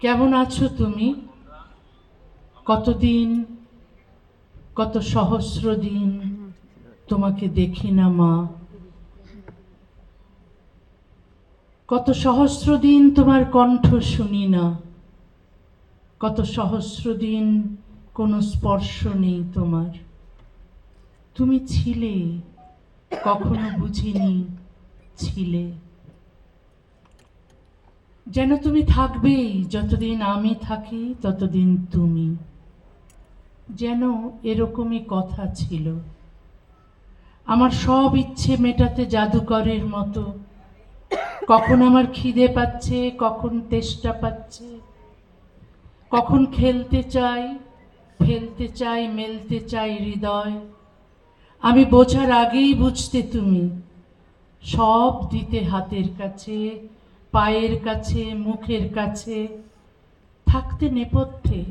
কেমন আছো তুমি? কতদিন, কত সহস্র দিন তোমাকে দেখি না মা। কত সহস্র দিন তোমার কণ্ঠ শুনি না। কত সহস্র দিন কোনো স্পর্শ নেই তোমার। তুমি ছিলে, কখনো বুঝিনি ছিলে। যেন তুমি থাকবেই, যতদিন আমি থাকি ততদিন তুমি। যেন এরকমই কথা ছিল। আমার সব ইচ্ছে মেটাতে জাদুকরের মতো। কখন আমার খিদে পাচ্ছে, কখন তেষ্টা পাচ্ছে, কখন খেলতে চাই, ফেলতে চাই, মেলতে চাই হৃদয়। আমি বোঝার আগেই বুঝতে তুমি, সব দিতে হাতের কাছে, পায়ের কাছে, মুখের কাছে, থাকতে নেপথ্যে।